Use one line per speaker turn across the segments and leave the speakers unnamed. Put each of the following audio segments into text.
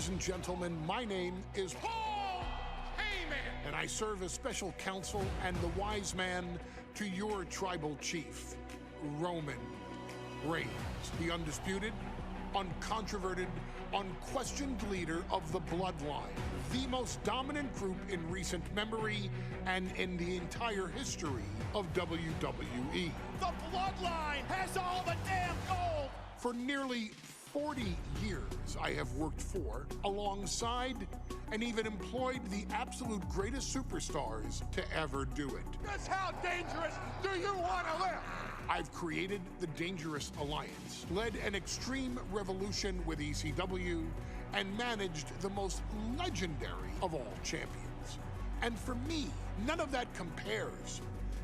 Ladies and gentlemen, my name is Paul Heyman, and I serve as special counsel and the wise man to your tribal chief, Roman Reigns, the undisputed, uncontroverted, unquestioned leader of the Bloodline, the most dominant group in recent memory and in the entire history of WWE.
The Bloodline has all the damn gold!
For nearly 40 years, I have worked for, alongside, and even employed the absolute greatest superstars to ever do it.
Just how dangerous do you want to live?
I've created the Dangerous Alliance, led an extreme revolution with ECW, and managed the most legendary of all champions. And for me, none of that compares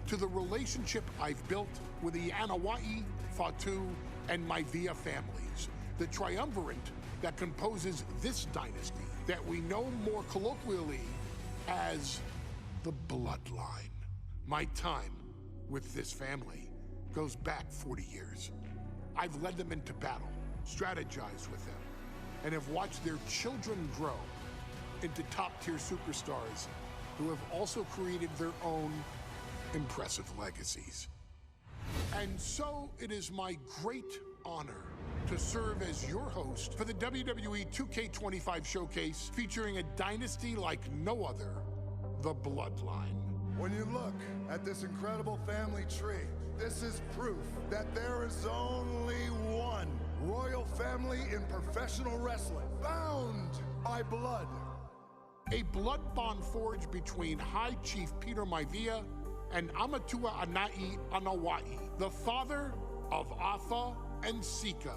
to the relationship I've built with the Anoa'i, Fatu, and Maivia families, the triumvirate that composes this dynasty that we know more colloquially as the Bloodline. My time with this family goes back 40 years. I've led them into battle, strategized with them, and have watched their children grow into top-tier superstars who have also created their own impressive legacies. And so it is my great honor to serve as your host for the WWE2K25 showcase featuring a dynasty like no other, the Bloodline.
When you look at this incredible family tree, this is proof that there is only one royal family in professional wrestling, bound by blood.
A blood bond forged between High Chief Peter Maivia and Amatua Anai Anoa'i, the father of Afa and Sika,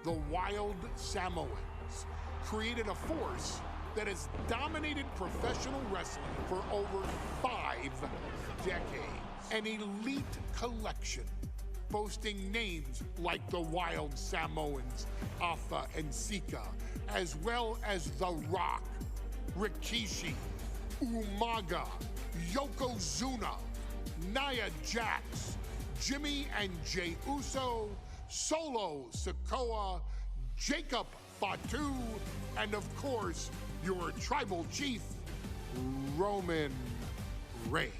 the wild Samoans, created a force that has dominated professional wrestling for over 5 decades. An elite collection boasting names like the Wild Samoans, Afa and Sika, as well as The Rock, Rikishi, Umaga, Yokozuna, Nia Jax, Jimmy and Jey Uso, Solo Sikoa, Jacob Fatu, and of course, your tribal chief, Roman Reigns.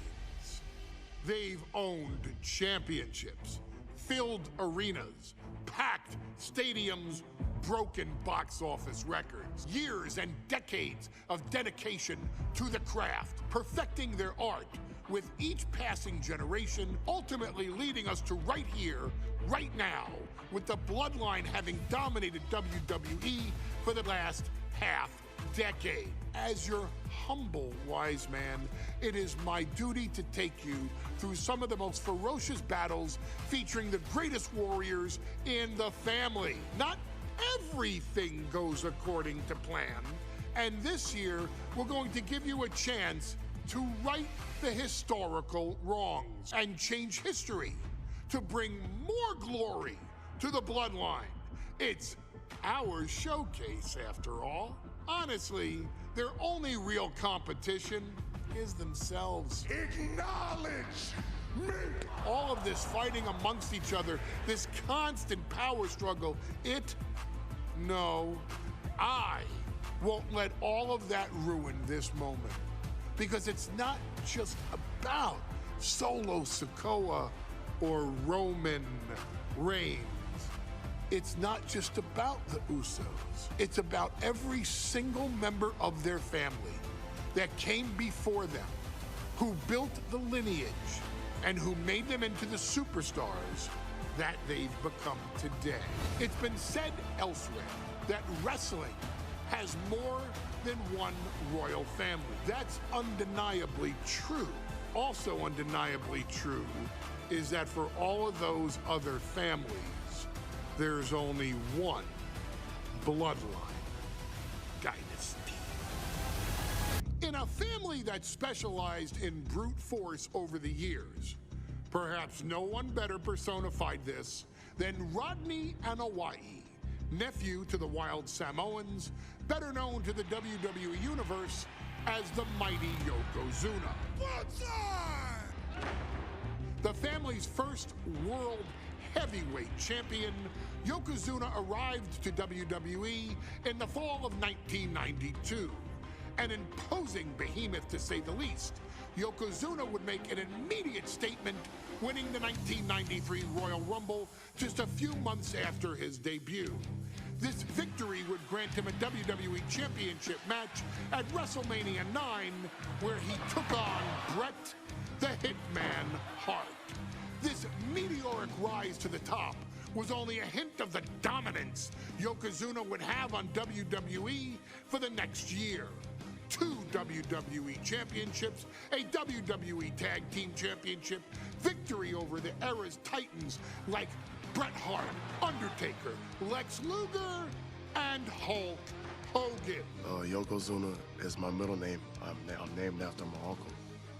They've owned championships, filled arenas, packed stadiums, broken box office records, years and decades of dedication to the craft, perfecting their art with each passing generation, ultimately leading us to right here, right now, with the Bloodline having dominated WWE for the last half decade. As your humble wise man, it is my duty to take you through some of the most ferocious battles featuring the greatest warriors in the family. Not everything goes according to plan, and this year we're going to give you a chance to right the historical wrongs and change history to bring more glory to the Bloodline. It's our showcase, after all. Honestly, their only real competition is themselves.
Acknowledge me!
All of this fighting amongst each other, this constant power struggle, no, I won't let all of that ruin this moment. Because it's not just about Solo Sikoa or Roman Reigns. It's not just about the Usos. It's about every single member of their family that came before them, who built the lineage and who made them into the superstars that they've become today. It's been said elsewhere that wrestling has more than one royal family. That's undeniably true. Also undeniably true is that for all of those other families, there's only one Bloodline dynasty. In a family that specialized in brute force over the years, perhaps no one better personified this than Rodney Anoa'i, nephew to the Wild Samoans, better known to the WWE Universe as the mighty Yokozuna.
Bloodline!
The family's first world heavyweight champion, Yokozuna arrived to WWE in the fall of 1992. An imposing behemoth, to say the least, Yokozuna would make an immediate statement, winning the 1993 Royal Rumble just a few months after his debut. This victory would grant him a WWE Championship match at WrestleMania 9, where he took on Bret the Hitman Hart. This meteoric rise to the top was only a hint of the dominance Yokozuna would have on WWE for the next year. 2 WWE championships, a WWE Tag Team Championship, victory over the era's titans like Bret Hart, Undertaker, Lex Luger, and Hulk Hogan.
Yokozuna is my middle name. I'm named after my uncle.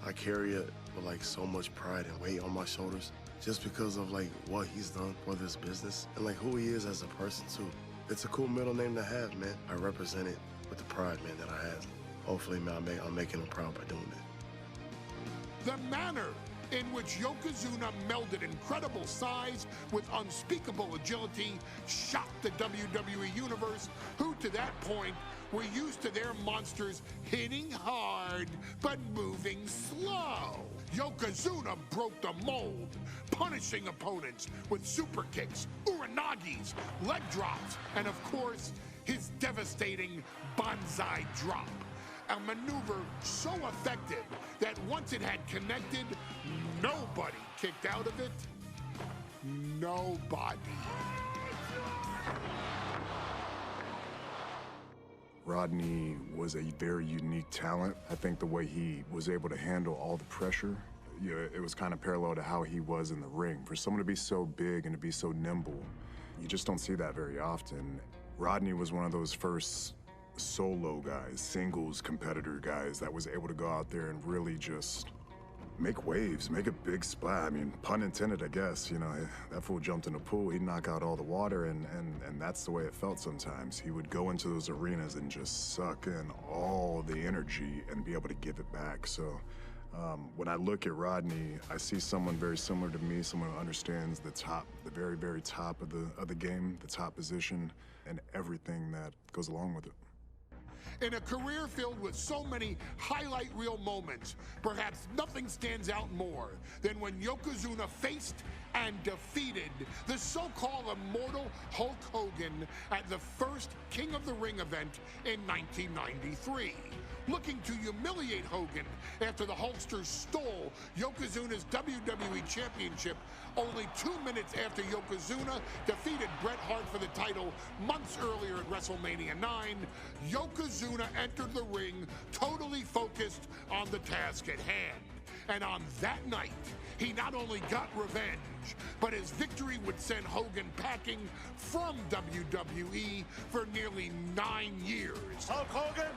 I carry it with like so much pride and weight on my shoulders just because of like what he's done for this business and like who he is as a person too. It's a cool middle name to have, man. I represent it with the pride, man, that I have. Hopefully, man, I'm making him proud by doing it.
The manner in which Yokozuna melded incredible size with unspeakable agility shocked the WWE Universe, who to that point were used to their monsters hitting hard but moving slow. Yokozuna broke the mold, punishing opponents with super kicks, uranagis, leg drops, and of course, his devastating banzai drop. A maneuver so effective that once it had connected, nobody kicked out of it. Nobody.
Rodney was a very unique talent. I think the way he was able to handle all the pressure, it was kind of parallel to how he was in the ring. For someone to be so big and to be so nimble, you just don't see that very often. Rodney was one of those first solo guys, singles competitor guys that was able to go out there and really just make waves, make a big splash. I mean, pun intended, I guess. You know, that fool jumped in the pool, he'd knock out all the water, and that's the way it felt sometimes. He would go into those arenas and just suck in all the energy and be able to give it back. So when I look at Rodney, I see someone very similar to me, someone who understands the top, the very, very top of the game, the top position, and everything that goes along with it.
In a career filled with so many highlight reel moments, perhaps nothing stands out more than when Yokozuna faced and defeated the so-called immortal Hulk Hogan at the first King of the Ring event in 1993. Looking to humiliate Hogan after the Hulkster stole Yokozuna's WWE Championship only 2 minutes after Yokozuna defeated Bret Hart for the title months earlier at WrestleMania 9, Yokozuna entered the ring totally focused on the task at hand. And on that night, he not only got revenge, but his victory would send Hogan packing from WWE for nearly 9 years.
Hulk Hogan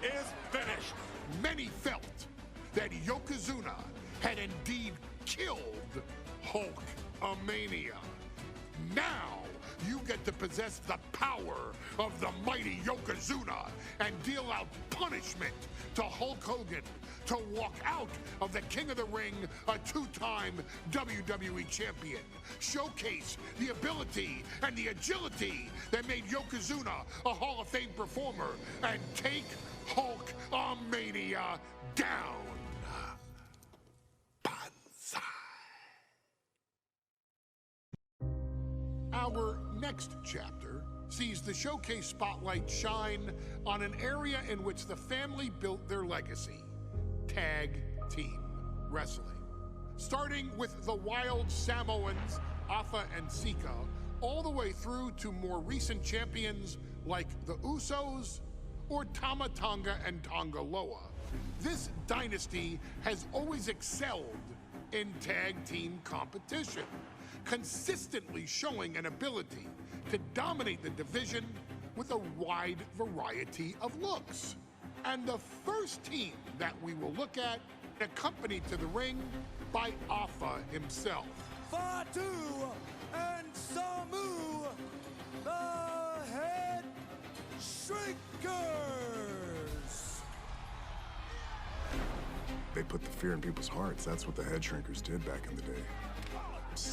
is finished.
Many felt that Yokozuna had indeed killed Hulkamania. Now you get to possess the power of the mighty Yokozuna and deal out punishment to Hulk Hogan to walk out of the King of the Ring, a 2-time WWE champion. Showcase the ability and the agility that made Yokozuna a Hall of Fame performer and take Hulkamania down. Banzai. Our next chapter sees the showcase spotlight shine on an area in which the family built their legacy: tag team wrestling. Starting with the wild Samoans, Afa and Sika, all the way through to more recent champions like the Usos or Tama Tonga and Tonga Loa. This dynasty has always excelled in tag team competition, consistently showing an ability to dominate the division with a wide variety of looks. And the first team that we will look at, accompanied to the ring by Afa himself.
Fatu and Samu, the Head Shrinkers.
They put the fear in people's hearts. That's what the Head Shrinkers did back in the day.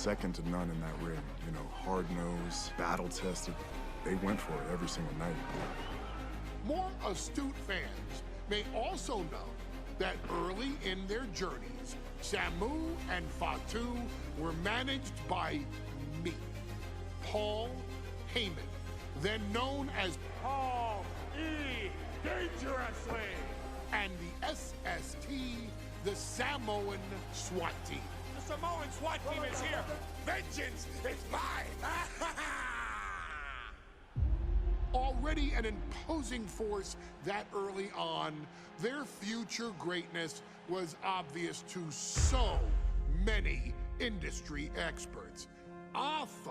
second to none in that ring. You know, hard-nosed, battle-tested. They went for it every single night.
More astute fans may also know that early in their journeys, Samu and Fatu were managed by me, Paul Heyman, then known as
Paul E. Dangerously.
and the SST, the Samoan SWAT team.
The Samoan SWAT team is here. Vengeance is mine.
Already an imposing force that early on, their future greatness was obvious to so many industry experts. Arthur,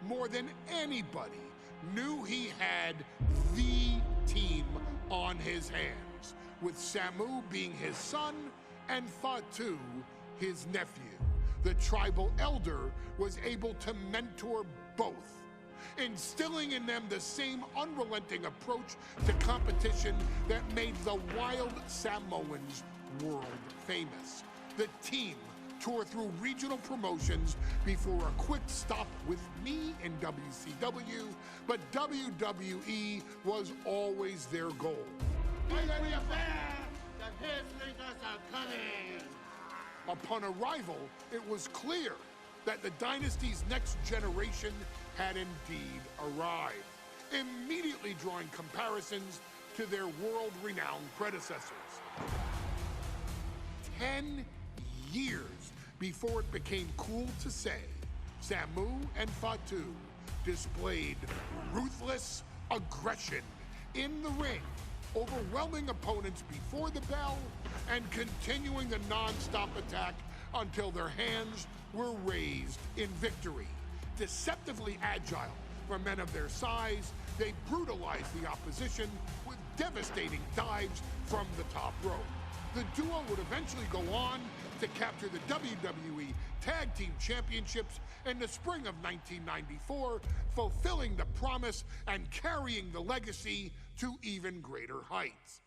more than anybody, knew he had the team on his hands, with Samu being his son and Fatu his nephew. The tribal elder was able to mentor both, instilling in them the same unrelenting approach to competition that made the wild Samoans world famous. The team toured through regional promotions before a quick stop with me in WCW, but WWE was always their goal. Upon arrival, it was clear that the dynasty's next generation had indeed arrived, immediately drawing comparisons to their world-renowned predecessors. 10 years before it became cool to say, Samu and Fatu displayed ruthless aggression in the ring, overwhelming opponents before the bell and continuing the non-stop attack until their hands were raised in victory. Deceptively agile for men of their size, they brutalized the opposition with devastating dives from the top rope. The duo would eventually go on to capture the WWE Tag Team Championships in the spring of 1994, fulfilling the promise and carrying the legacy to even greater heights.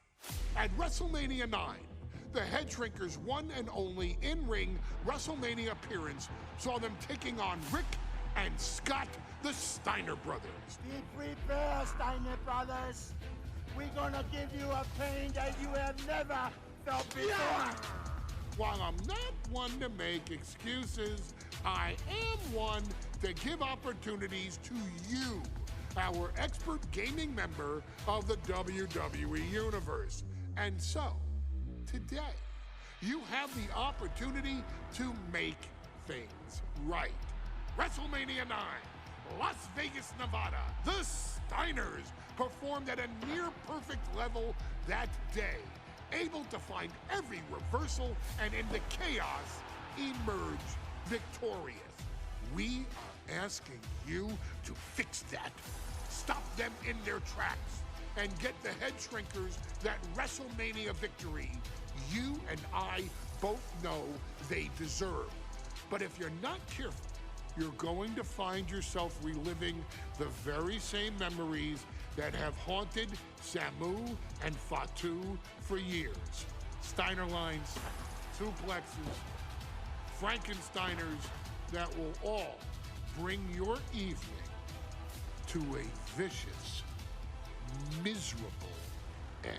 At WrestleMania 9, the Head Shrinkers' one and only in-ring WrestleMania appearance saw them taking on Rick and Scott, the Steiner brothers.
Be prepared, Steiner brothers. We're gonna give you a pain that you have never felt before.
While I'm not one to make excuses, I am one to give opportunities to you, our expert gaming member of the WWE Universe. And so, today, you have the opportunity to make things right. WrestleMania 9, Las Vegas, Nevada. The Steiners performed at a near-perfect level that day, able to find every reversal and in the chaos emerge victorious. We are asking you to fix that, stop them in their tracks, and get the Head Shrinkers that WrestleMania victory you and I both know they deserve. But if you're not careful, you're going to find yourself reliving the very same memories that have haunted Samu and Fatu for years. Steiner lines, suplexes, Frankensteiners that will all bring your evening to a vicious, miserable end.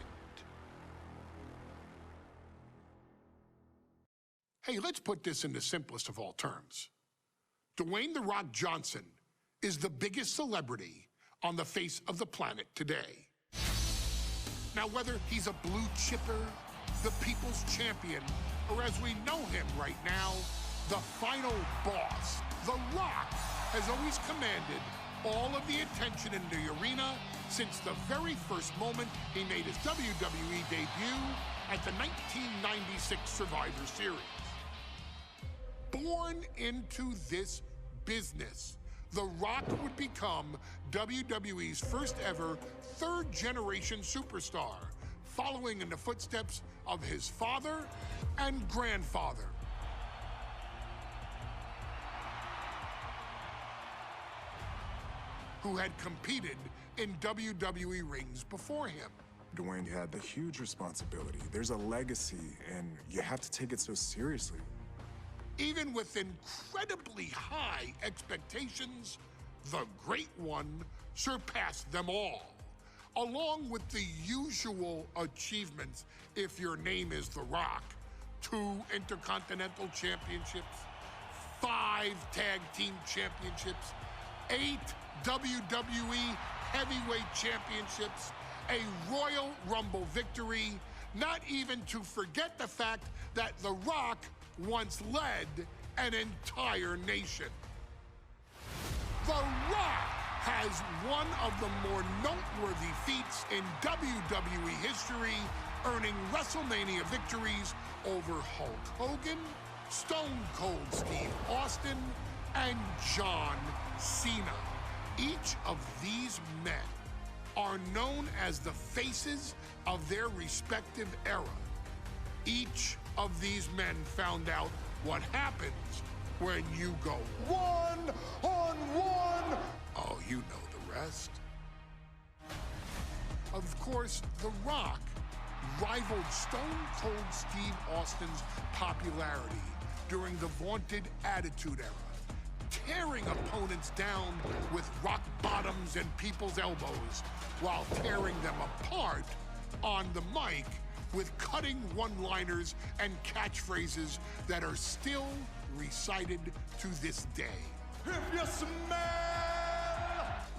Hey, let's put this in the simplest of all terms. Dwayne "The Rock" Johnson is the biggest celebrity on the face of the planet today. Now, whether he's a blue chipper, the people's champion, or as we know him right now, the final boss, The Rock has always commanded all of the attention in the arena since the very first moment he made his WWE debut at the 1996 Survivor Series. Born into this business, The Rock would become WWE's first ever third-generation superstar, following in the footsteps of his father and grandfather. Who had competed in WWE rings before him.
Dwayne had the huge responsibility. There's a legacy, and you have to take it so seriously.
Even with incredibly high expectations, the Great One surpassed them all, along with the usual achievements if your name is The Rock. 2 Intercontinental Championships, 5 Tag Team Championships, 8 WWE Heavyweight Championships, a Royal Rumble victory, not even to forget the fact that The Rock once led an entire nation. The Rock has one of the more noteworthy feats in WWE history, earning WrestleMania victories over Hulk Hogan, Stone Cold Steve Austin, and John Cena. Each of these men are known as the faces of their respective era. Each of these men found out what happens when you go one-on-one. Oh, you know the rest. Of course, The Rock rivaled Stone Cold Steve Austin's popularity during the vaunted Attitude Era, tearing opponents down with rock bottoms and people's elbows while tearing them apart on the mic with cutting one-liners and catchphrases that are still recited to this day.
If you smell,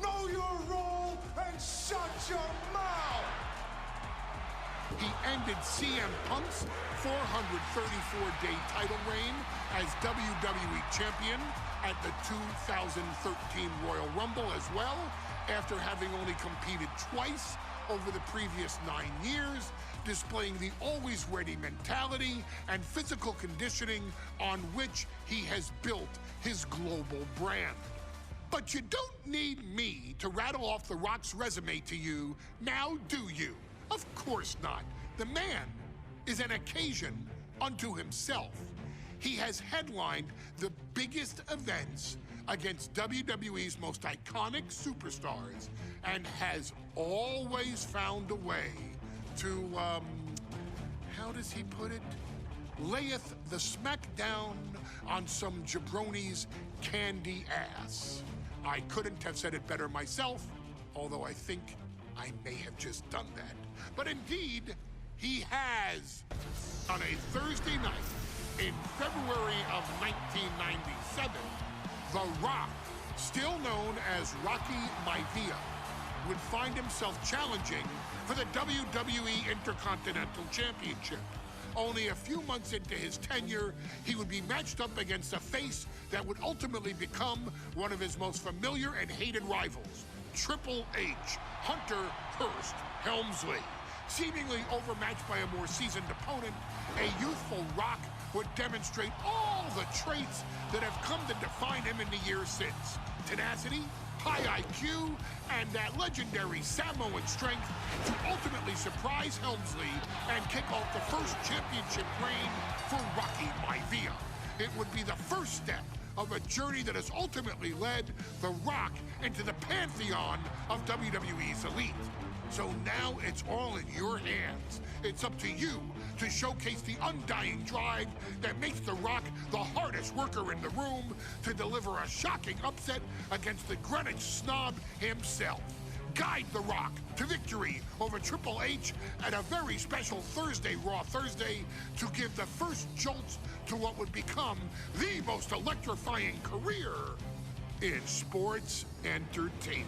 know your role and shut your mouth.
He ended CM Punk's 434-day title reign as WWE Champion at the 2013 Royal Rumble as well, after having only competed twice over the previous 9 years, displaying the always-ready mentality and physical conditioning on which he has built his global brand. But you don't need me to rattle off The Rock's resume to you, now do you? Of course not. The man is an occasion unto himself. He has headlined the biggest events against WWE's most iconic superstars and has always found a way to, how does he put it? Layeth the smackdown on some jabroni's candy ass. I couldn't have said it better myself, although I think I may have just done that. But indeed, he has. On a Thursday night in February of 1997, The Rock, still known as Rocky Maivia, would find himself challenging for the WWE Intercontinental Championship. Only a few months into his tenure, he would be matched up against a face that would ultimately become one of his most familiar and hated rivals, Triple H, Hunter Hearst Helmsley. Seemingly overmatched by a more seasoned opponent, a youthful Rock would demonstrate all the traits that have come to define him in the years since. Tenacity, high IQ, and that legendary Samoan strength to ultimately surprise Helmsley and kick off the first championship reign for Rocky Maivia. It would be the first step of a journey that has ultimately led The Rock into the pantheon of WWE's elite. So now it's all in your hands. It's up to you to showcase the undying drive that makes The Rock the hardest worker in the room to deliver a shocking upset against the Greenwich snob himself. Guide The Rock to victory over Triple H at a very special Thursday, Raw Thursday, to give the first jolts to what would become the most electrifying career in sports entertainment.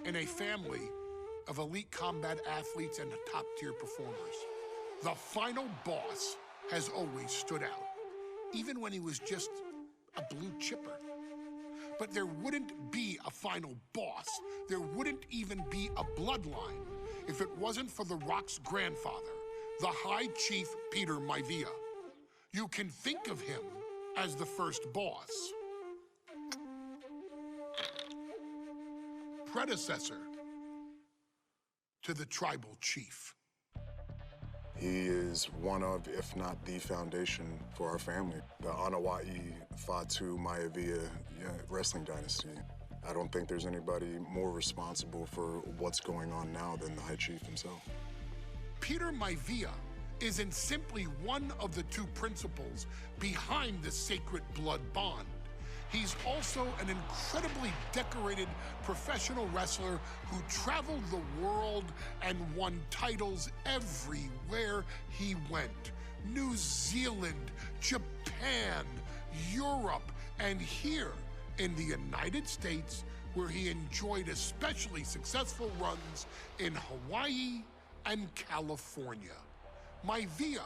In a family of elite combat athletes and top-tier performers, the final boss has always stood out, even when he was just a blue chipper. But there wouldn't be a final boss. There wouldn't even be a bloodline if it wasn't for The Rock's grandfather, the High Chief Peter Maivia. You can think of him as the first boss. Predecessor to the tribal chief.
He is one of, if not the foundation for our family. The Anoa'i Fatu Maivia wrestling dynasty. I don't think there's anybody more responsible for what's going on now than the High Chief himself.
Peter Maivia isn't simply one of the two principals behind the sacred blood bond. He's also an incredibly decorated professional wrestler who traveled the world and won titles everywhere he went. New Zealand, Japan, Europe, and here in the United States, where he enjoyed especially successful runs in Hawaii and California. Maivia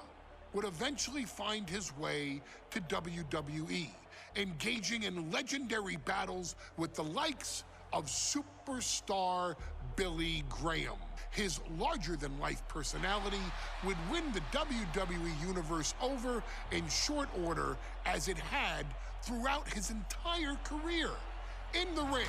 would eventually find his way to WWE, engaging in legendary battles with the likes of superstar Billy Graham. His larger-than-life personality would win the WWE Universe over in short order, as it had throughout his entire career. In the ring,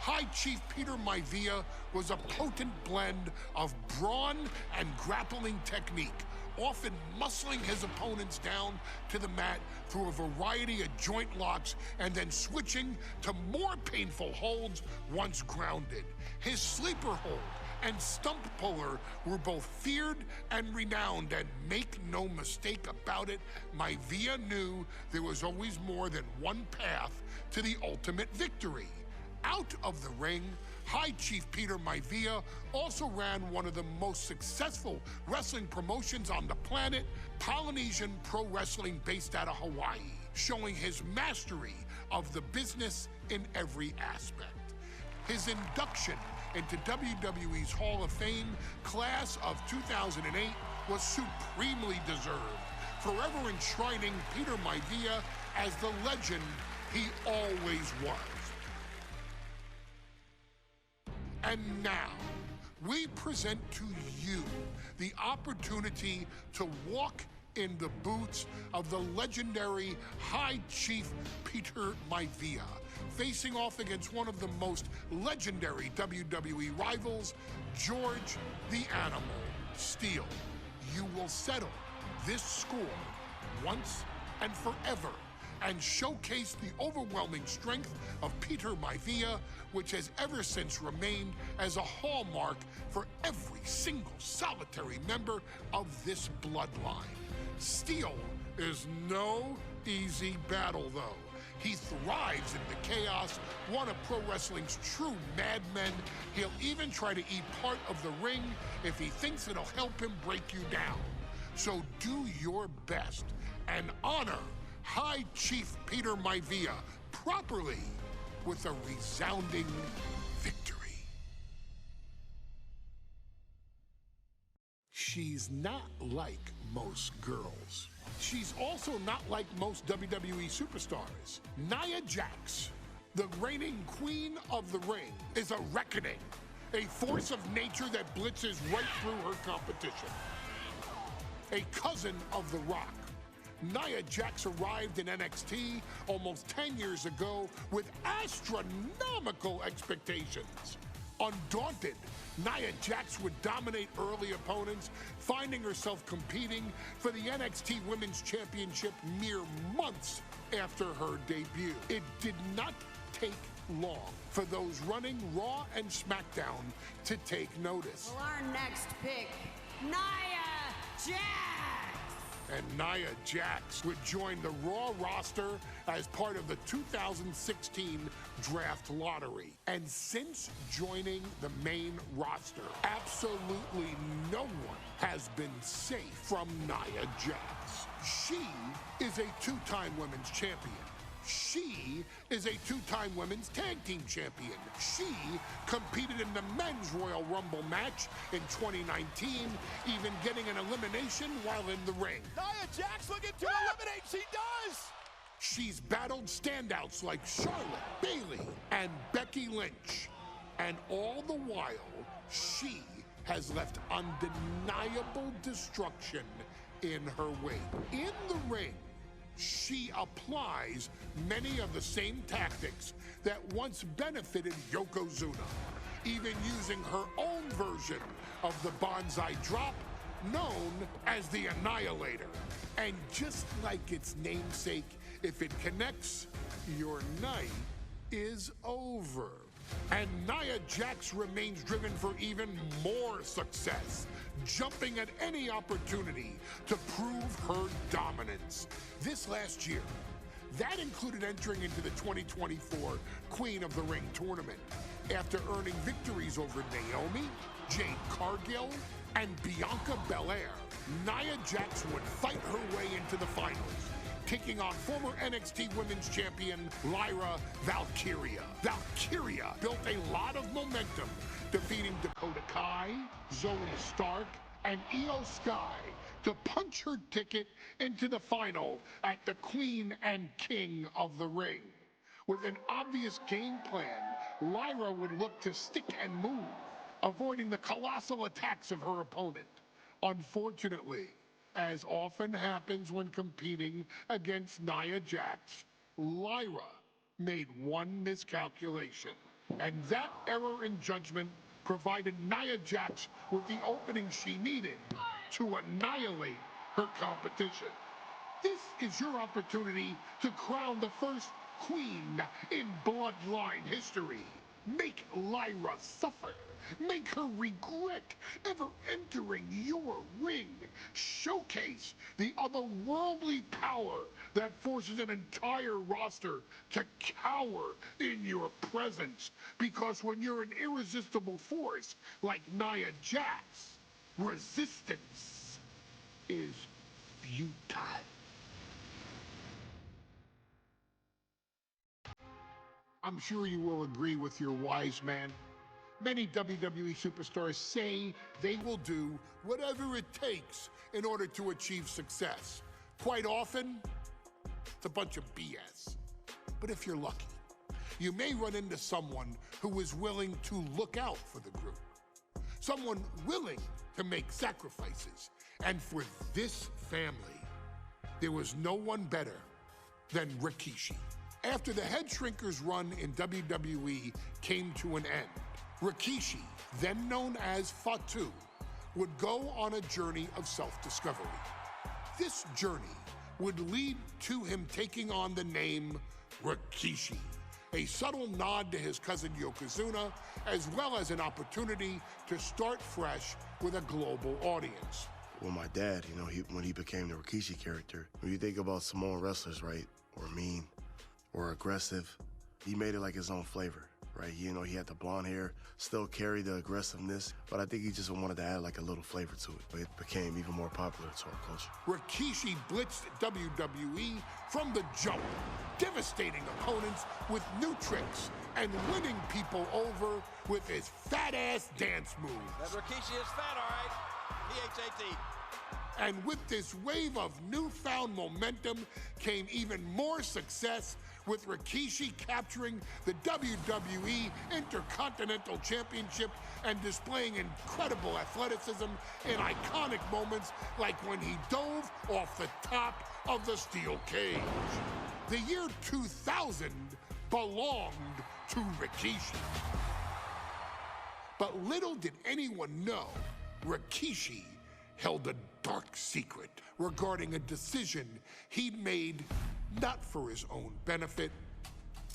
High Chief Peter Maivia was a potent blend of brawn and grappling technique, often muscling his opponents down to the mat through a variety of joint locks and then switching to more painful holds once grounded. His sleeper hold and stump puller were both feared and renowned, and make no mistake about it, Maivia knew there was always more than one path to the ultimate victory. Out of the ring, High Chief Peter Maivia also ran one of the most successful wrestling promotions on the planet, Polynesian Pro Wrestling, based out of Hawaii, showing his mastery of the business in every aspect. His induction into WWE's Hall of Fame class of 2008 was supremely deserved, forever enshrining Peter Maivia as the legend he always was. And now, we present to you the opportunity to walk in the boots of the legendary High Chief Peter Maivia, facing off against one of the most legendary WWE rivals, George the Animal Steele. You will settle this score once and forever, and showcase the overwhelming strength of Peter Maivia, which has ever since remained as a hallmark for every single solitary member of this bloodline. Steele is no easy battle, though. He thrives in the chaos, one of pro wrestling's true madmen. He'll even try to eat part of the ring if he thinks it'll help him break you down. So do your best and honor High Chief Peter Maivia properly with a resounding victory. She's not like most girls. She's also not like most WWE superstars. Nia Jax, the reigning queen of the ring, is a reckoning, a force of nature that blitzes right through her competition. A cousin of The Rock, Nia Jax arrived in NXT almost 10 years ago with astronomical expectations. Undaunted, Nia Jax would dominate early opponents, finding herself competing for the NXT Women's Championship mere months after her debut. It did not take long for those running Raw and SmackDown to take notice.
Well, our next pick, Nia Jax!
And Nia Jax would join the Raw roster as part of the 2016 draft lottery. And since joining the main roster, absolutely no one has been safe from Nia Jax. She is a two-time women's champion. She is a two-time women's tag team champion. She competed in the men's Royal Rumble match in 2019, even getting an elimination while in the ring.
Nia Jax looking to eliminate. She does.
She's battled standouts like Charlotte, Bayley, and Becky Lynch. And all the while, she has left undeniable destruction in her wake. In the ring, she applies many of the same tactics that once benefited Yokozuna, even using her own version of the Banzai Drop, known as the Annihilator. And just like its namesake, if it connects, your night is over. And Nia Jax remains driven for even more success, jumping at any opportunity to prove her dominance. This last year, that included entering into the 2024 Queen of the Ring tournament after earning victories over Naomi, Jade Cargill, and Bianca Belair. Nia Jax would fight her way into the finals, taking on former NXT Women's Champion Lyra Valkyria. Valkyria built a lot of momentum, defeating Dakota Kai, Zoe Stark, and Io Sky to punch her ticket into the final at the Queen and King of the Ring. With an obvious game plan, Lyra would look to stick and move, avoiding the colossal attacks of her opponent. Unfortunately, as often happens when competing against Nia Jax, Lyra made one miscalculation, and that error in judgment provided Nia Jax with the opening she needed to annihilate her competition. This is your opportunity to crown the first queen in Bloodline history. Make Lyra suffer. Make her regret ever entering your ring. Showcase the otherworldly power that forces an entire roster to cower in your presence. Because when you're an irresistible force like Nia Jax, resistance is futile. I'm sure you will agree with your wise man. Many WWE superstars say they will do whatever it takes in order to achieve success. Quite often, it's a bunch of BS. But if you're lucky, you may run into someone who is willing to look out for the group. Someone willing to make sacrifices. And for this family, there was no one better than Rikishi. After the Head Shrinkers run in WWE came to an end, Rikishi, then known as Fatu, would go on a journey of self-discovery. This journey would lead to him taking on the name Rikishi, a subtle nod to his cousin Yokozuna, as well as an opportunity to start fresh with a global audience.
Well, my dad, when he became the Rikishi character, when you think about Samoan wrestlers, right, or mean, or aggressive, he made it like his own flavor, right? He had the blonde hair, still carried the aggressiveness, but I think he just wanted to add like a little flavor to it. It became even more popular to our culture.
Rikishi blitzed WWE from the jump, devastating opponents with new tricks and winning people over with his fat-ass dance moves.
That Rikishi is fat, all right. P-H-A-T.
And with this wave of newfound momentum came even more success, with Rikishi capturing the WWE Intercontinental Championship and displaying incredible athleticism in iconic moments like when he dove off the top of the steel cage. The year 2000 belonged to Rikishi. But little did anyone know, Rikishi held a dark secret regarding a decision he'd made not for his own benefit,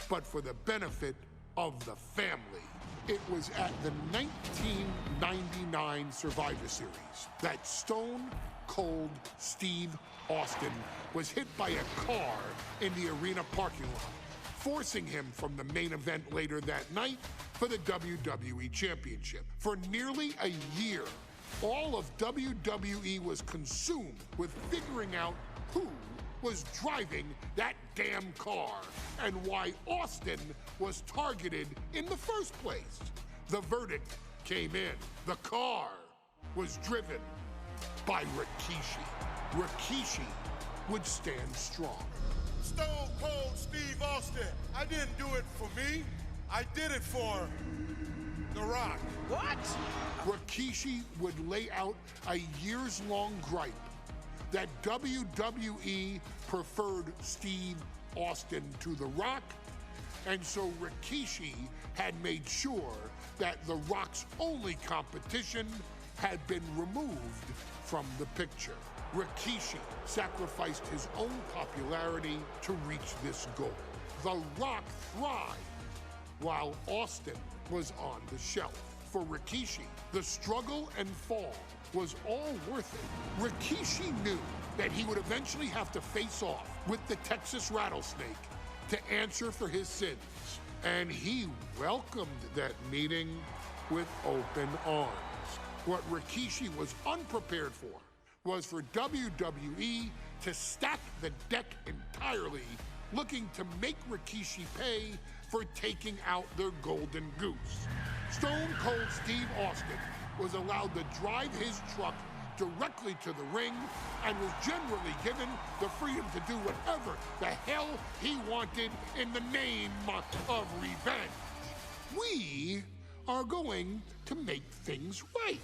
but for the benefit of the family. It was at the 1999 Survivor Series that Stone Cold Steve Austin was hit by a car in the arena parking lot, forcing him from the main event later that night for the WWE Championship. For nearly a year, all of WWE was consumed with figuring out who was driving that damn car and why Austin was targeted in the first place. The verdict came in. The car was driven by Rikishi. Rikishi would stand strong.
Stone Cold Steve Austin. I didn't do it for me. I did it for The Rock.
What?
Rikishi would lay out a years-long gripe that WWE preferred Steve Austin to The Rock, and so Rikishi had made sure that The Rock's only competition had been removed from the picture. Rikishi sacrificed his own popularity to reach this goal. The Rock thrived while Austin was on the shelf. For Rikishi, the struggle and fall was all worth it. Rikishi knew that he would eventually have to face off with the Texas Rattlesnake to answer for his sins, and he welcomed that meeting with open arms. What Rikishi was unprepared for was for WWE to stack the deck entirely, looking to make Rikishi pay for taking out their golden goose. Stone Cold Steve Austin was allowed to drive his truck directly to the ring and was generally given the freedom to do whatever the hell he wanted in the name of revenge. We are going to make things right.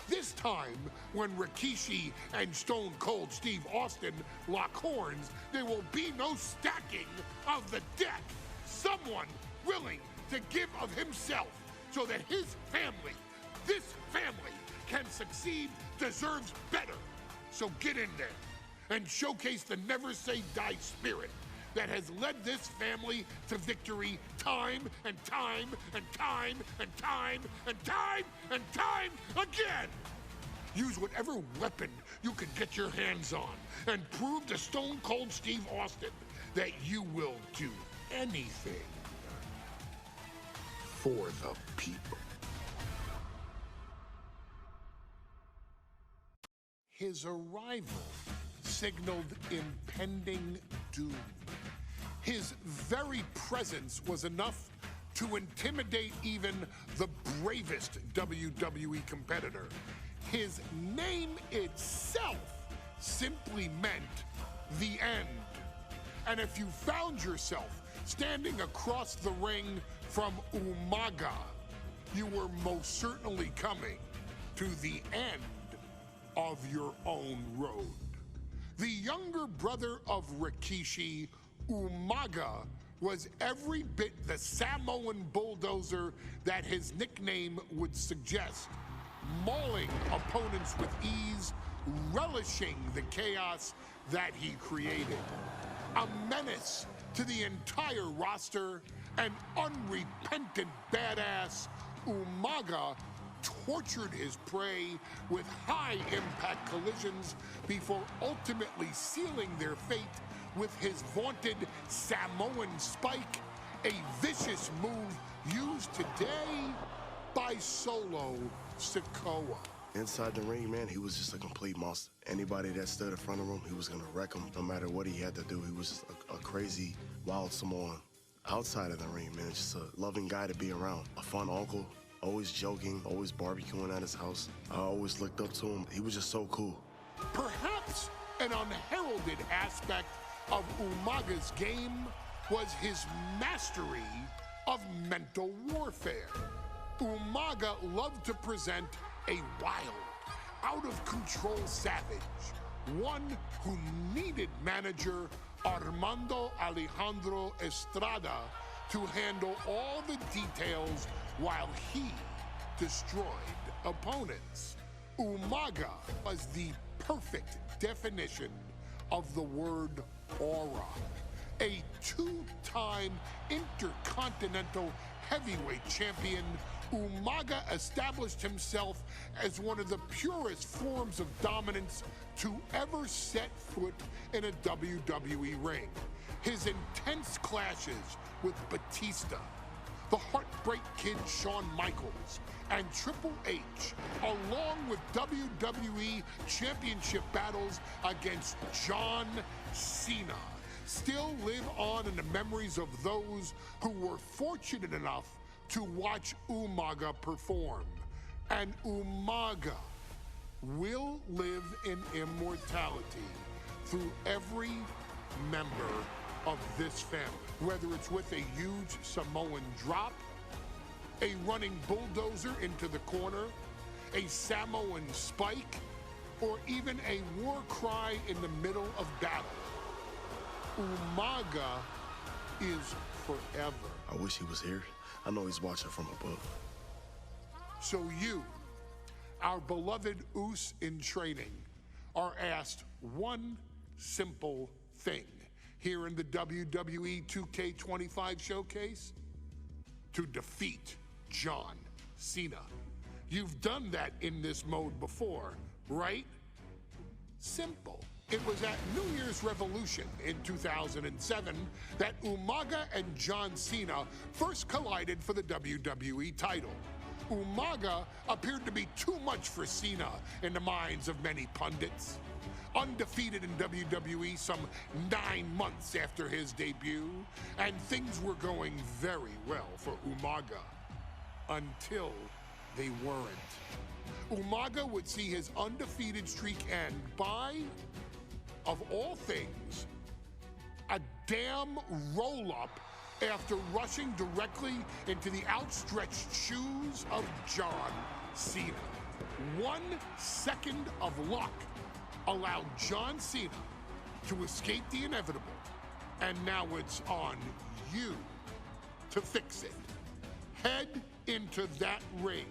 This time, when Rikishi and Stone Cold Steve Austin lock horns, there will be no stacking of the deck. Someone willing to give of himself so that his family, this family, can succeed, deserves better. So get in there and showcase the never say die spirit that has led this family to victory time and time and time and time and time and time again. Use whatever weapon you can get your hands on and prove to Stone Cold Steve Austin that you will do anything for the people. His arrival signaled impending doom. His very presence was enough to intimidate even the bravest WWE competitor. His name itself simply meant the end. And if you found yourself standing across the ring from Umaga, you were most certainly coming to the end of your own road. The younger brother of Rikishi, Umaga, was every bit the Samoan bulldozer that his nickname would suggest, mauling opponents with ease, relishing the chaos that he created. A menace to the entire roster, an unrepentant badass, Umaga tortured his prey with high-impact collisions before ultimately sealing their fate with his vaunted Samoan spike, a vicious move used today by Solo Sikoa.
Inside the ring, man, he was just a complete monster. Anybody that stood in front of him, he was gonna wreck him no matter what he had to do. He was just a crazy, wild Samoan. Outside of the ring, man, just a loving guy to be around. A fun uncle, always joking, always barbecuing at his house. I always looked up to him. He was just so cool.
Perhaps an unheralded aspect of Umaga's game was his mastery of mental warfare. Umaga loved to present a wild, out-of-control savage, one who needed manager Armando Alejandro Estrada to handle all the details while he destroyed opponents. Umaga was the perfect definition of the word aura. A two-time intercontinental heavyweight champion, Umaga established himself as one of the purest forms of dominance to ever set foot in a WWE ring. His intense clashes with Batista, the Heartbreak Kid Shawn Michaels, and Triple H, along with WWE Championship battles against John Cena, still live on in the memories of those who were fortunate enough to watch Umaga perform. And Umaga will live in immortality through every member of this family, whether it's with a huge Samoan drop, a running bulldozer into the corner, a Samoan spike, or even a war cry in the middle of battle. Umaga is forever.
I wish he was here. I know he's watching from above.
So you, our beloved Us in training, are asked one simple thing here in the WWE 2K25 showcase. to defeat John Cena. You've done that in this mode before, right? Simple. It was at New Year's Revolution in 2007 that Umaga and John Cena first collided for the WWE title. Umaga appeared to be too much for Cena in the minds of many pundits. Undefeated in WWE some 9 months after his debut, and things were going very well for Umaga. Until they weren't. Umaga would see his undefeated streak end by, of all things, a damn roll-up after rushing directly into the outstretched shoes of John Cena. 1 second of luck allowed John Cena to escape the inevitable, and now it's on you to fix it. Head into that ring,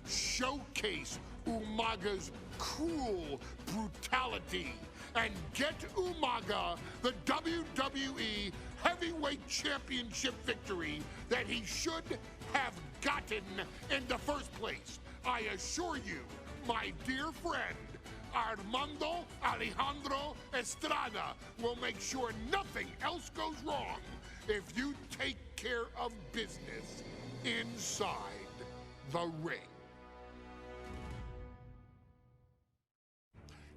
showcase Umaga's cruel brutality, and get Umaga the WWE Heavyweight Championship victory that he should have gotten in the first place. I assure you, my dear friend, Armando Alejandro Estrada will make sure nothing else goes wrong if you take care of business inside the ring.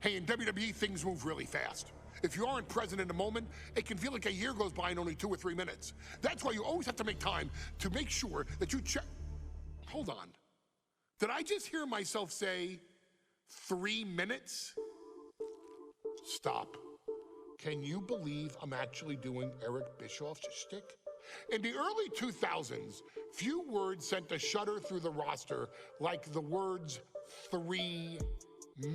Hey, in WWE, things move really fast. If you aren't present in the moment, it can feel like a year goes by in only 2 or 3 minutes. That's why you always have to make time to make sure that you check. Hold on. Did I just hear myself say 3 minutes? Stop. Can you believe I'm actually doing Eric Bischoff's shtick? In the early 2000s, few words sent a shudder through the roster like the words 3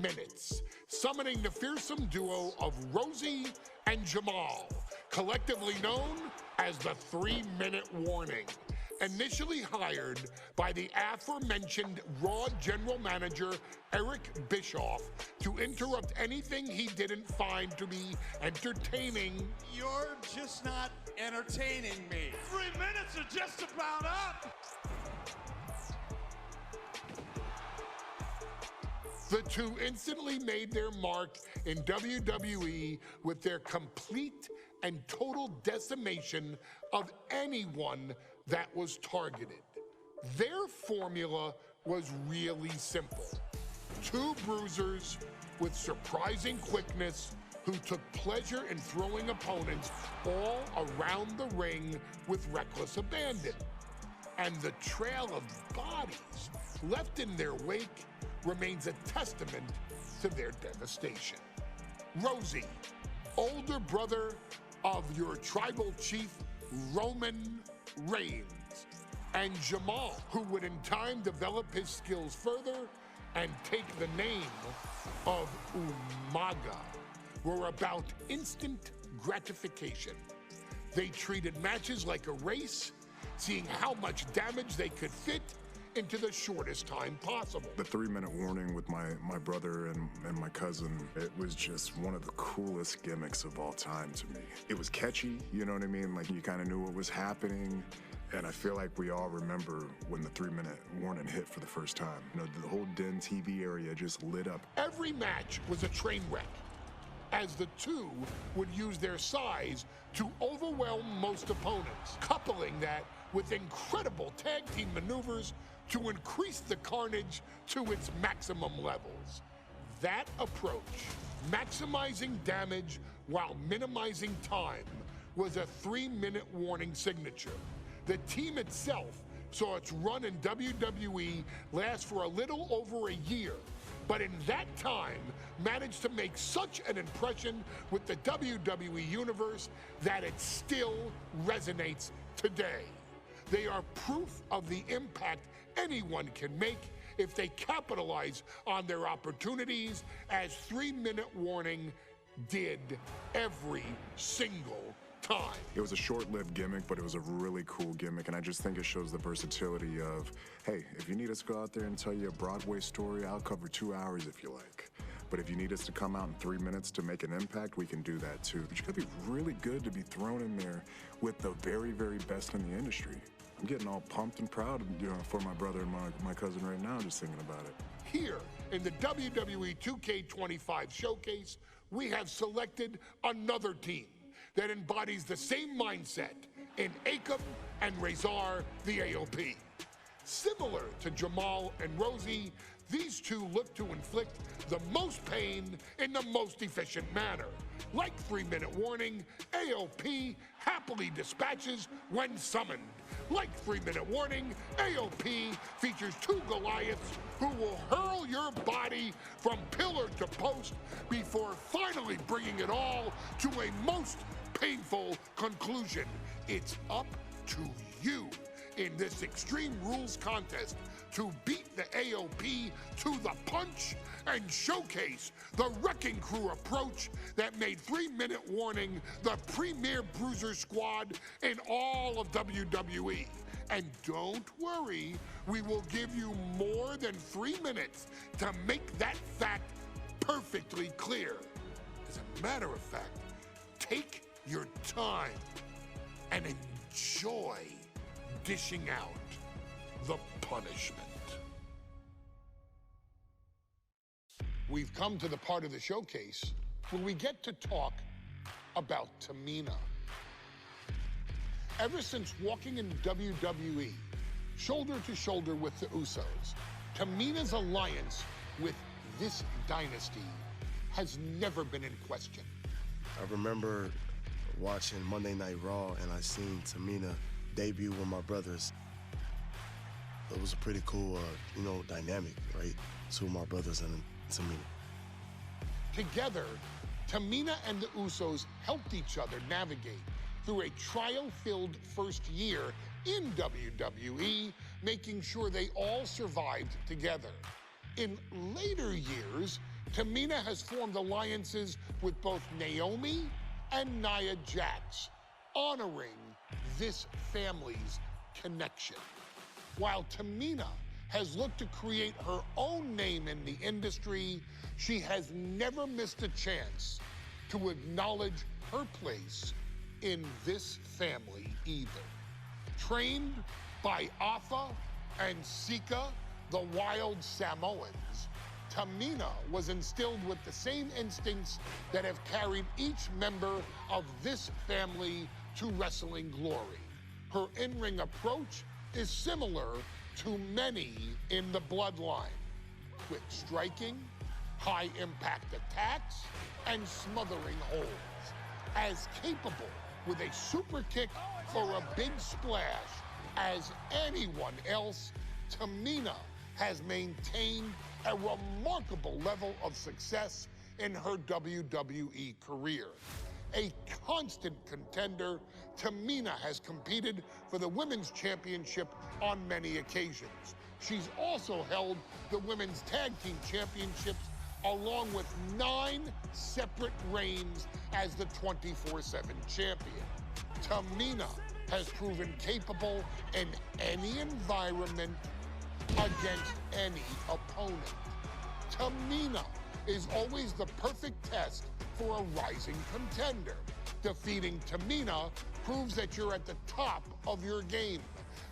minutes, summoning the fearsome duo of Rosie and Jamal, collectively known as the 3-minute warning. Initially hired by the aforementioned Raw general manager Eric Bischoff to interrupt anything he didn't find to be entertaining.
You're just not entertaining me. 3 minutes are just about up.
The two instantly made their mark in WWE with their complete and total decimation of anyone that was targeted. Their formula was really simple. 2 bruisers with surprising quickness who took pleasure in throwing opponents all around the ring with reckless abandon. And the trail of bodies left in their wake remains a testament to their devastation. Rosie, older brother of your tribal chief, Roman Reigns, and Jamal, who would in time develop his skills further and take the name of Umaga, were about instant gratification. They treated matches like a race, seeing how much damage they could fit into the shortest time possible.
The 3-minute warning with my brother and my cousin, it was just one of the coolest gimmicks of all time to me. It was catchy, you know what I mean? Like, you kind of knew what was happening. And I feel like we all remember when the 3-minute warning hit for the first time. You know, the whole Den TV area just lit up.
Every match was a train wreck, as the two would use their size to overwhelm most opponents, coupling that with incredible tag team maneuvers to increase the carnage to its maximum levels. That approach, maximizing damage while minimizing time, was a 3-minute warning signature. The team itself saw its run in WWE last for a little over a year, but in that time managed to make such an impression with the WWE Universe that it still resonates today. They are proof of the impact anyone can make if they capitalize on their opportunities, as 3-minute warning did every single time.
It was a short-lived gimmick, but it was a really cool gimmick, and I just think it shows the versatility of, hey, if you need us to go out there and tell you a Broadway story, I'll cover 2 hours if you like. But if you need us to come out in 3 minutes to make an impact, we can do that too. But you gotta be really good to be thrown in there with the very, very best in the industry. I'm getting all pumped and proud, for my brother and my cousin right now, just thinking about it.
Here in the WWE2K25 showcase, we have selected another team that embodies the same mindset in Akam and Razor, the AOP. Similar to Jamal and Rosie, these two look to inflict the most pain in the most efficient manner. Like 3-minute warning, AOP happily dispatches when summoned. Like 3-minute warning, AOP features two Goliaths who will hurl your body from pillar to post before finally bringing it all to a most painful conclusion. It's up to you in this Extreme Rules contest to beat the AOP to the punch and showcase the Wrecking Crew approach that made 3-minute warning the premier bruiser squad in all of WWE. And don't worry, we will give you more than 3 minutes to make that fact perfectly clear. As a matter of fact, take your time and enjoy dishing out the punishment. We've come to the part of the showcase where we get to talk about Tamina. Ever since walking in WWE, shoulder to shoulder with the Usos, Tamina's alliance with this dynasty has never been in question.
I remember watching Monday Night Raw, and I seen Tamina debut with my brothers. It was a pretty cool, dynamic, right? Two of my brothers and Tamina.
Together, Tamina and the Usos helped each other navigate through a trial-filled first year in WWE, making sure they all survived together. In later years, Tamina has formed alliances with both Naomi and Nia Jax, honoring this family's connection. While Tamina has looked to create her own name in the industry, she has never missed a chance to acknowledge her place in this family either. Trained by Afa and Sika, the wild Samoans, Tamina was instilled with the same instincts that have carried each member of this family to wrestling glory. Her in-ring approach is similar to many in the Bloodline. Quick striking, high-impact attacks, and smothering holds. As capable with a super kick or a big splash as anyone else, Tamina has maintained a remarkable level of success in her WWE career. A constant contender, Tamina has competed for the Women's Championship on many occasions. She's also held the Women's Tag Team Championships along with 9 separate reigns as the 24/7 champion. Tamina has proven capable in any environment against any opponent. Tamina is always the perfect test for a rising contender. Defeating Tamina proves that you're at the top of your game,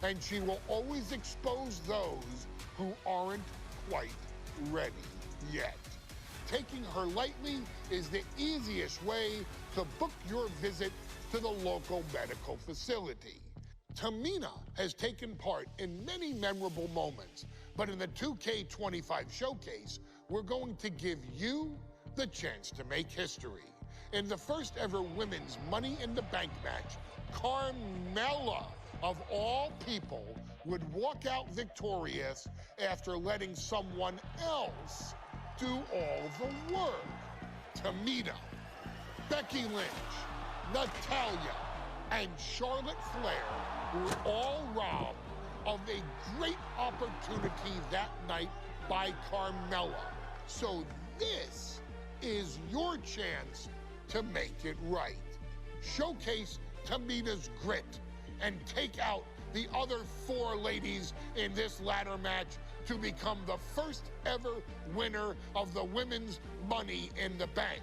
and she will always expose those who aren't quite ready yet. Taking her lightly is the easiest way to book your visit to the local medical facility. Tamina has taken part in many memorable moments, but in the 2K25 showcase, we're going to give you the chance to make history. In the first ever women's Money in the Bank match, Carmella, of all people, would walk out victorious after letting someone else do all the work. Tamina, Becky Lynch, Natalya, and Charlotte Flair were all robbed of a great opportunity that night by Carmella. So this is your chance to make it right. Showcase Tamina's grit and take out the other 4 ladies in this ladder match to become the first ever winner of the Women's Money in the Bank.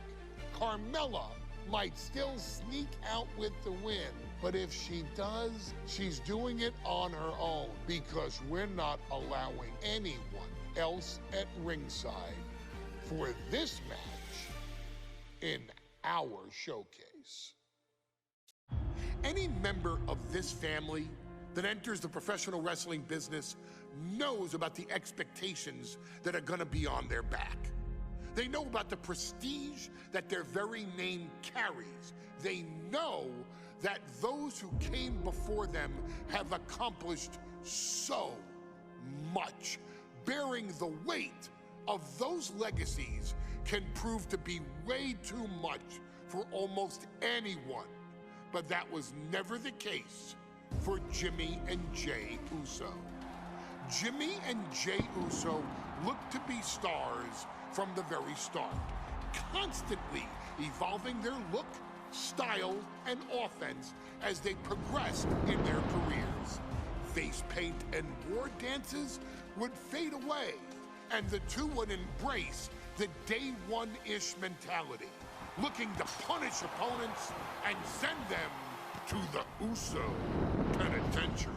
Carmella might still sneak out with the win. But if she does, she's doing it on her own because we're not allowing anyone else at ringside for this match in our showcase. Any member of this family that enters the professional wrestling business knows about the expectations that are gonna be on their back. They know about the prestige that their very name carries. They know that those who came before them have accomplished so much. Bearing the weight of those legacies can prove to be way too much for almost anyone. But that was never the case for Jimmy and Jey Uso. Jimmy and Jey Uso looked to be stars from the very start, constantly evolving their look, style, and offense as they progressed in their careers. Face paint and war dances would fade away, and the two would embrace the day one-ish mentality, looking to punish opponents and send them to the Uso penitentiary.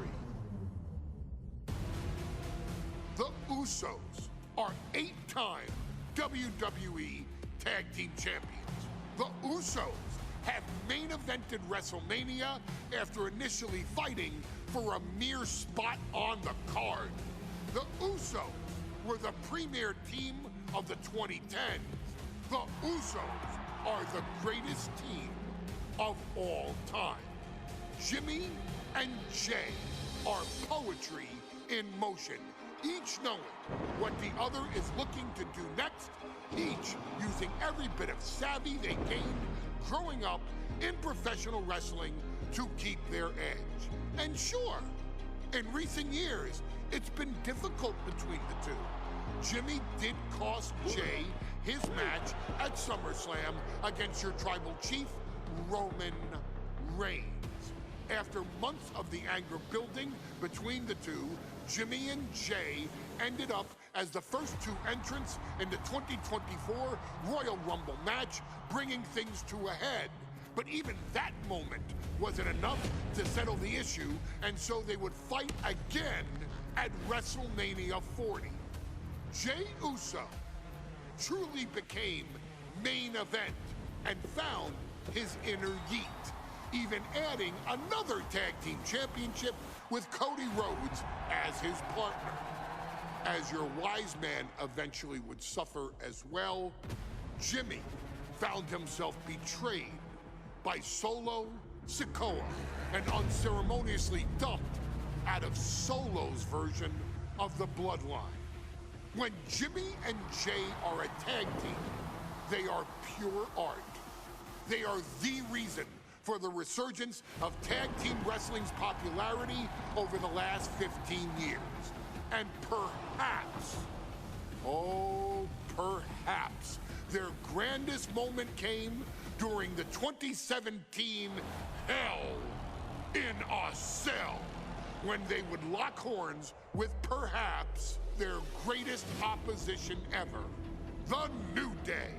The Usos are 8-time WWE Tag Team Champions. The Usos have main evented WrestleMania after initially fighting for a mere spot on the card. The Usos were the premier team of the 2010s. The Usos are the greatest team of all time. Jimmy and Jey are poetry in motion, each knowing what the other is looking to do next, each using every bit of savvy they gained growing up in professional wrestling to keep their edge. And sure, in recent years, it's been difficult between the two. Jimmy did cost Jey his match at SummerSlam against your tribal chief, Roman Reigns. After months of the anger building between the two, Jimmy and Jey ended up as the first two entrants in the 2024 Royal Rumble match, bringing things to a head. But even that moment wasn't enough to settle the issue, and so they would fight again at WrestleMania 40. Jey Uso truly became main event and found his inner yeet, even adding another tag team championship with Cody Rhodes as his partner. As your wise man eventually would suffer as well, Jimmy found himself betrayed by Solo Sikoa and unceremoniously dumped out of Solo's version of the Bloodline. When Jimmy and Jey are a tag team, they are pure art. They are the reason for the resurgence of tag team wrestling's popularity over the last 15 years. And perhaps, oh, perhaps, their grandest moment came during the 2017 Hell in a Cell, when they would lock horns with perhaps their greatest opposition ever, The New Day.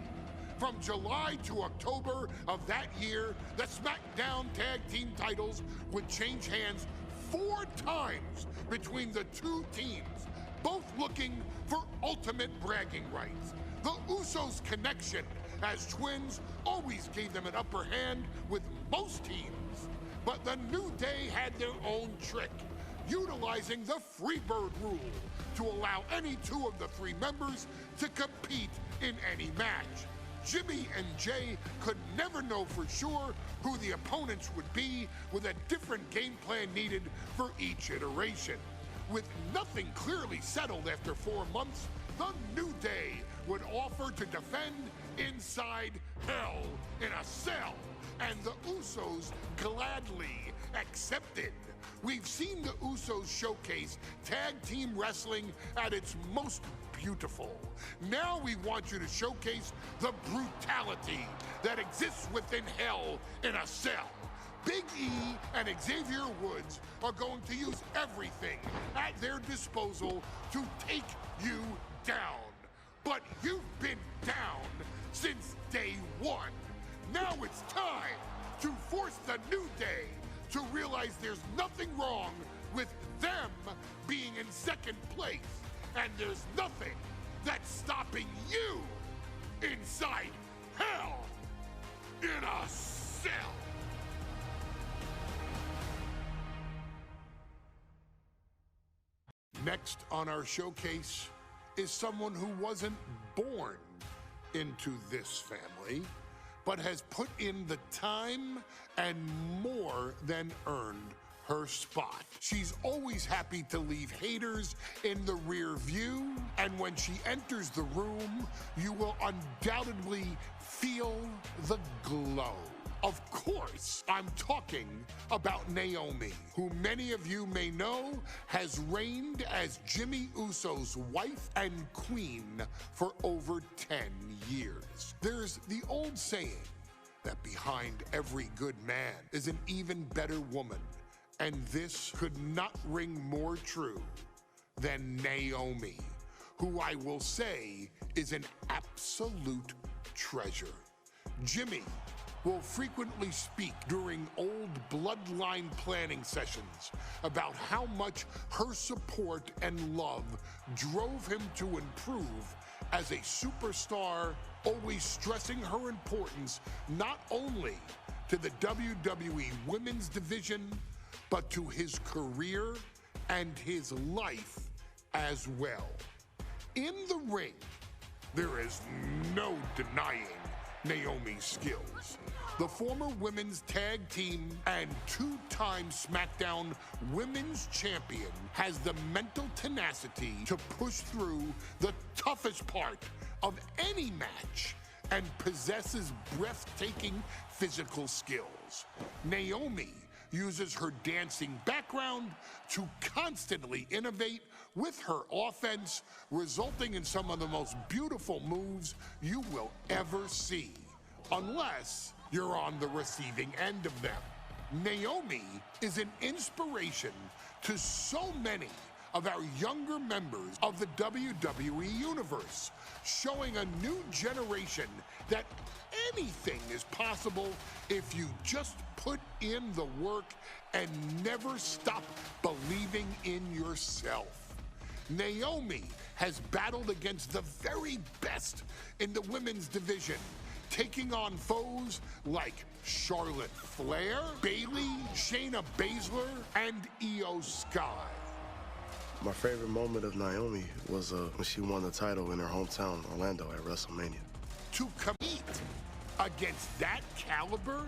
From July to October of that year, the SmackDown Tag Team titles would change hands 4 times between the two teams, both looking for ultimate bragging rights. The Usos' connection as twins always gave them an upper hand with most teams. But the New Day had their own trick, utilizing the Freebird rule to allow any 2 of the 3 members to compete in any match. Jimmy and Jey could never know for sure who the opponents would be, with a different game plan needed for each iteration. With nothing clearly settled after 4 months, the New Day would offer to defend inside Hell in a Cell, and the Usos gladly accepted. We've seen the Usos showcase tag team wrestling at its most beautiful. Now we want you to showcase the brutality that exists within Hell in a Cell. Big E and Xavier Woods are going to use everything at their disposal to take you down. But you've been down since day one. Now it's time to force the New Day to realize there's nothing wrong with them being in second place, and there's nothing that's stopping you inside hell in a cell. Next on our showcase is someone who wasn't born into this family, but has put in the time and more than earned her spot. She's always happy to leave haters in the rear view, and when she enters the room, you will undoubtedly feel the glow. Of course, I'm talking about Naomi, who many of you may know has reigned as Jimmy Uso's wife and queen for over 10 years. There's the old saying that behind every good man is an even better woman, and this could not ring more true than Naomi, who I will say is an absolute treasure. Jimmy will frequently speak during old Bloodline planning sessions about how much her support and love drove him to improve as a superstar, always stressing her importance not only to the WWE Women's Division, but to his career and his life as well. In the ring, there is no denying Naomi's skills. The former women's tag team and two-time SmackDown Women's Champion has the mental tenacity to push through the toughest part of any match and possesses breathtaking physical skills. Naomi uses her dancing background to constantly innovate with her offense, resulting in some of the most beautiful moves you will ever see, unless you're on the receiving end of them. Naomi is an inspiration to so many of our younger members of the WWE Universe, showing a new generation that anything is possible if you just put in the work and never stop believing in yourself. Naomi has battled against the very best in the women's division, taking on foes like Charlotte Flair, Bayley, Shayna Baszler, and Io Sky.
My favorite moment of Naomi was when she won the title in her hometown, Orlando, at WrestleMania.
To compete against that caliber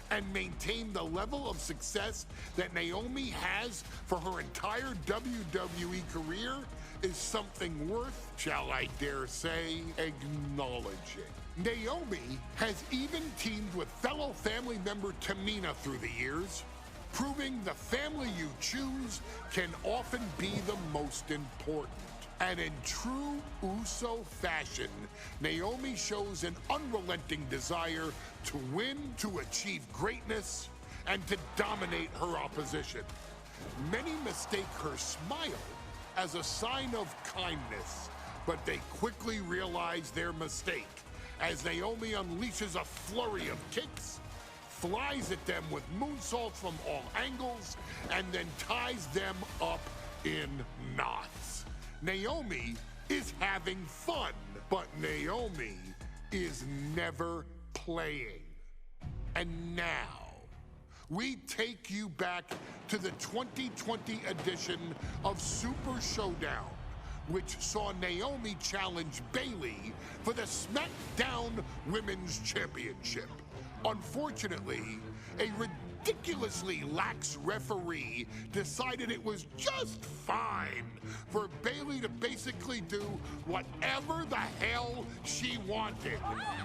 and maintain the level of success that Naomi has for her entire WWE career is something worth, shall I dare say, acknowledging. Naomi has even teamed with fellow family member Tamina through the years, proving the family you choose can often be the most important. And in true Uso fashion, Naomi shows an unrelenting desire to win, to achieve greatness, and to dominate her opposition. Many mistake her smile as a sign of kindness, but they quickly realize their mistake as Naomi unleashes a flurry of kicks, flies at them with moonsaults from all angles, and then ties them up in knots. Naomi is having fun, but Naomi is never playing. And now, we take you back to the 2020 edition of Super Showdown, which saw Naomi challenge Bayley for the SmackDown Women's Championship. Unfortunately, a ridiculously lax referee decided it was just fine for Bayley to basically do whatever the hell she wanted.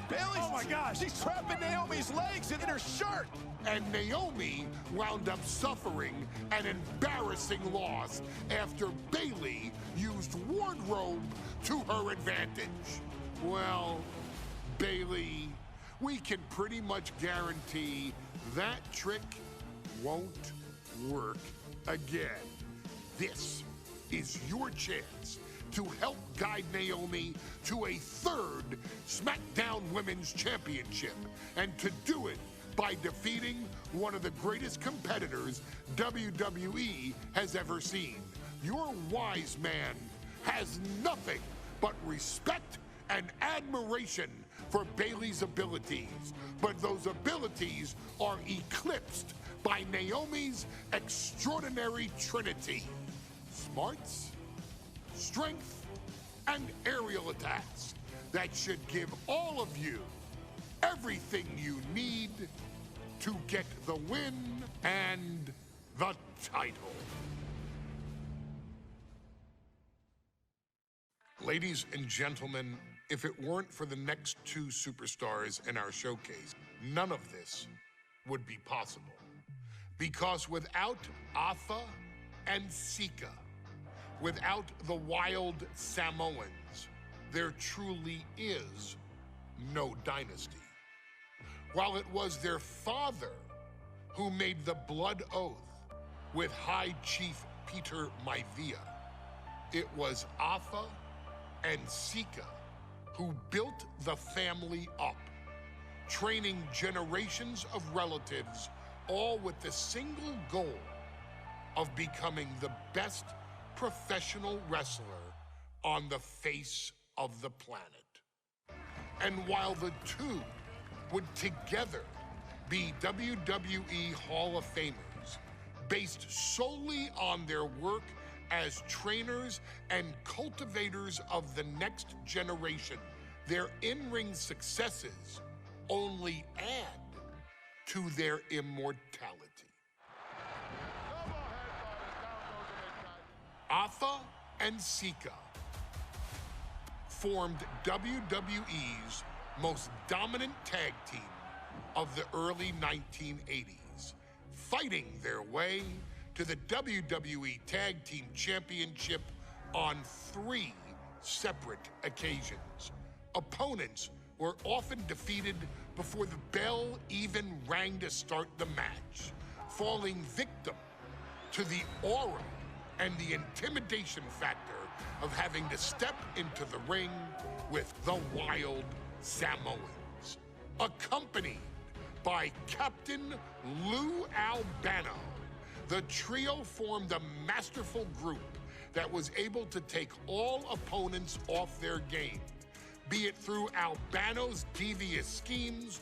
Bayley's, oh my gosh, she's trapping Naomi's legs in her shirt.
And Naomi wound up suffering an embarrassing loss after Bayley used wardrobe to her advantage. Well, Bayley, we can pretty much guarantee that trick won't work again. This is your chance to help guide Naomi to a third SmackDown Women's Championship, and to do it by defeating one of the greatest competitors WWE has ever seen. Your wise man has nothing but respect and admiration for Bayley's abilities, but those abilities are eclipsed by Naomi's extraordinary trinity: smarts, strength, and aerial attacks that should give all of you everything you need to get the win and the title. Ladies and gentlemen, if it weren't for the next two superstars in our showcase, none of this would be possible. Because without Atha and Sika, without the Wild Samoans, there truly is no dynasty. While it was their father who made the blood oath with High Chief Peter Maivia, it was Atha and Sika who built the family up, training generations of relatives, all with the single goal of becoming the best professional wrestler on the face of the planet. And while the two would together be WWE Hall of Famers, based solely on their work as trainers and cultivators of the next generation, their in-ring successes only add to their immortality. Atha and Sika formed WWE's most dominant tag team of the early 1980s, fighting their way to the WWE Tag Team Championship on 3 separate occasions. Opponents were often defeated before the bell even rang to start the match, falling victim to the aura and the intimidation factor of having to step into the ring with the Wild Samoans, accompanied by Captain Lou Albano. The trio formed a masterful group that was able to take all opponents off their game, be it through Albano's devious schemes